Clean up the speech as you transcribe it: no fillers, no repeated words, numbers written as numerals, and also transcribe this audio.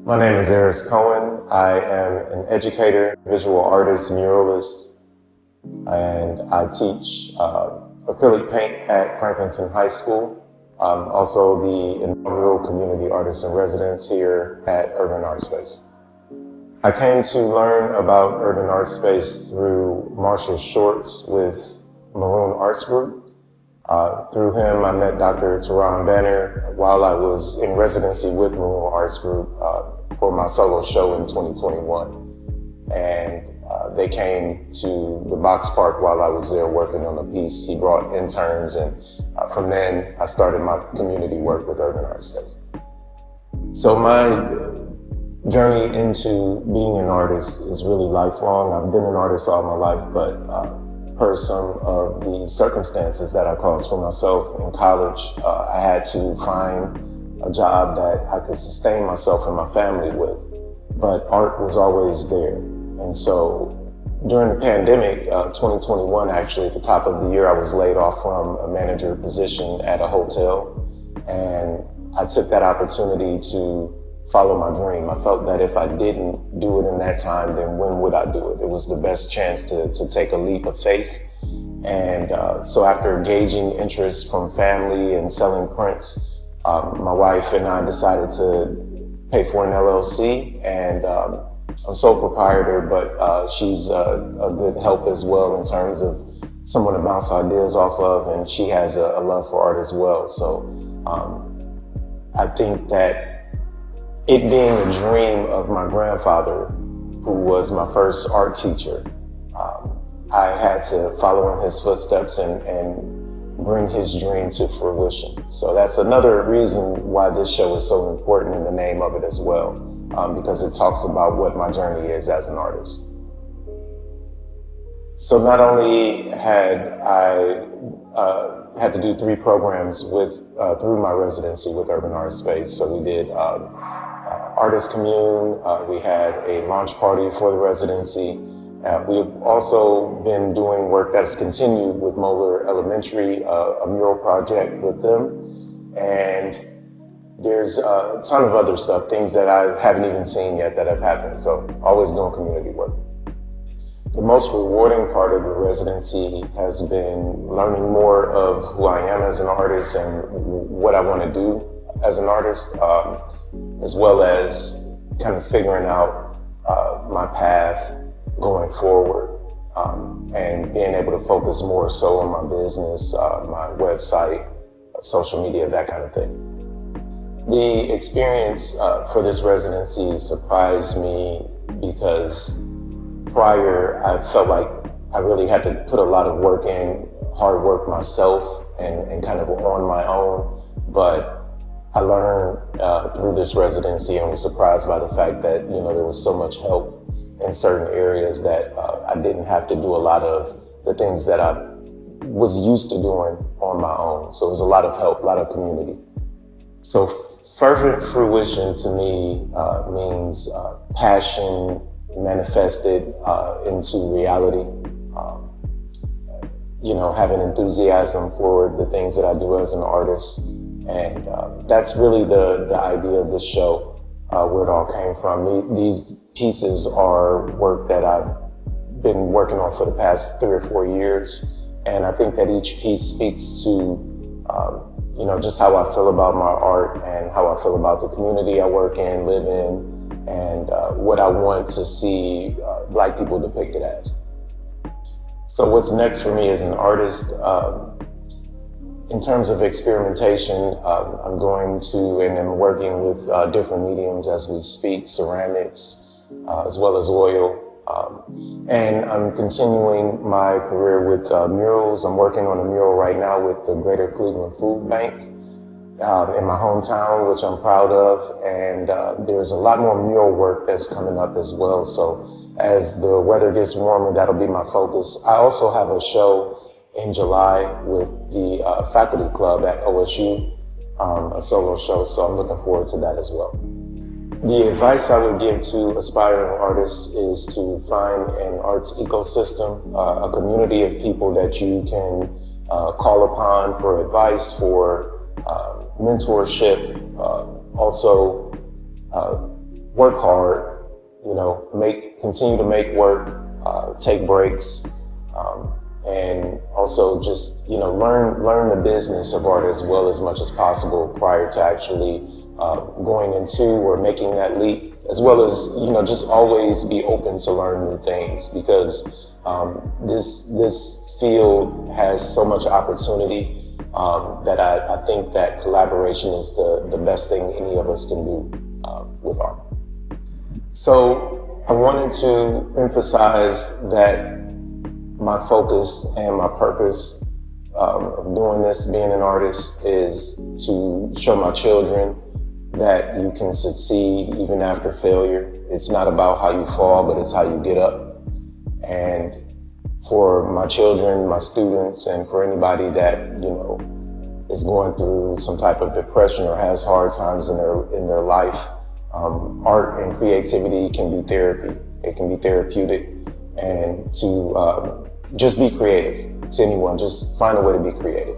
My name is Arris Cohen. I am an educator, visual artist, muralist, and I teach acrylic paint at Franklinton High School. I'm also the inaugural community artist in residence here at Urban Art Space. I came to learn about Urban Art Space through Marshall Shorts with Maroon Arts Group. Through him, I met Dr. Teron Banner while I was in residency with Maroon Arts Group for my solo show in 2021. And they came to the Box Park while I was there working on a piece. He brought interns, and from then I started my community work with Urban Art Space. So my journey into being an artist is really lifelong. I've been an artist all my life, but per some of the circumstances that I caused for myself in college, I had to find a job that I could sustain myself and my family with, but art was always there. And so during the pandemic, 2021, actually, at the top of the year, I was laid off from a manager position at a hotel, and I took that opportunity to follow my dream. I felt that if I didn't do it in that time, then when would I do it? It was the best chance to take a leap of faith. And so after gauging interest from family and selling prints, my wife and I decided to pay for an LLC, and I'm sole proprietor, but she's a good help as well in terms of someone to bounce ideas off of, and she has a love for art as well. So I think that it being a dream of my grandfather, who was my first art teacher, I had to follow in his footsteps and bring his dream to fruition. So that's another reason why this show is so important in the name of it as well, because it talks about what my journey is as an artist. So not only had I had to do 3 programs through my residency with Urban Art Space. So we did Artist Commune, we had a launch party for the residency. We've also been doing work that's continued with Moeller Elementary, a mural project with them. And there's a ton of other stuff, things that I haven't even seen yet that have happened. So always doing community work. The most rewarding part of the residency has been learning more of who I am as an artist and what I want to do as an artist, as well as kind of figuring out my path going forward, and being able to focus more so on my business, my website, social media, that kind of thing. The experience for this residency surprised me because prior, I felt like I really had to put a lot of work in, hard work myself, and kind of on my own. But I learned through this residency and was surprised by the fact that, there was so much help in certain areas that I didn't have to do a lot of the things that I was used to doing on my own. So it was a lot of help, a lot of community. So fervent fruition to me means passion manifested into reality. Having enthusiasm for the things that I do as an artist. And that's really the idea of this show, where it all came from. These pieces are work that I've been working on for the past 3 or 4 years. And I think that each piece speaks to, just how I feel about my art and how I feel about the community I work in, live in, and what I want to see Black people depicted as. So what's next for me as an artist? In terms of experimentation, I'm going to, and I'm working with different mediums as we speak, ceramics, as well as oil. And I'm continuing my career with murals. I'm working on a mural right now with the Greater Cleveland Food Bank in my hometown, which I'm proud of. And there's a lot more mural work that's coming up as well. So as the weather gets warmer, that'll be my focus. I also have a show in July with the faculty club at OSU, a solo show, so I'm looking forward to that as well. The advice I would give to aspiring artists is to find an arts ecosystem, a community of people that you can call upon for advice, for mentorship, also work hard, you know, continue to make work, take breaks, and also just, you know, learn the business of art as well as much as possible prior to actually going into or making that leap, as well as, you know, just always be open to learn new things, because this field has so much opportunity that I think that collaboration is the best thing any of us can do with art. So I wanted to emphasize that my focus and my purpose of doing this, being an artist, is to show my children that you can succeed even after failure. It's not about how you fall, but it's how you get up. And for my children, my students, and for anybody that, you know, is going through some type of depression or has hard times in their life, art and creativity can be therapy. It can be therapeutic, and to just be creative. To anyone, just find a way to be creative.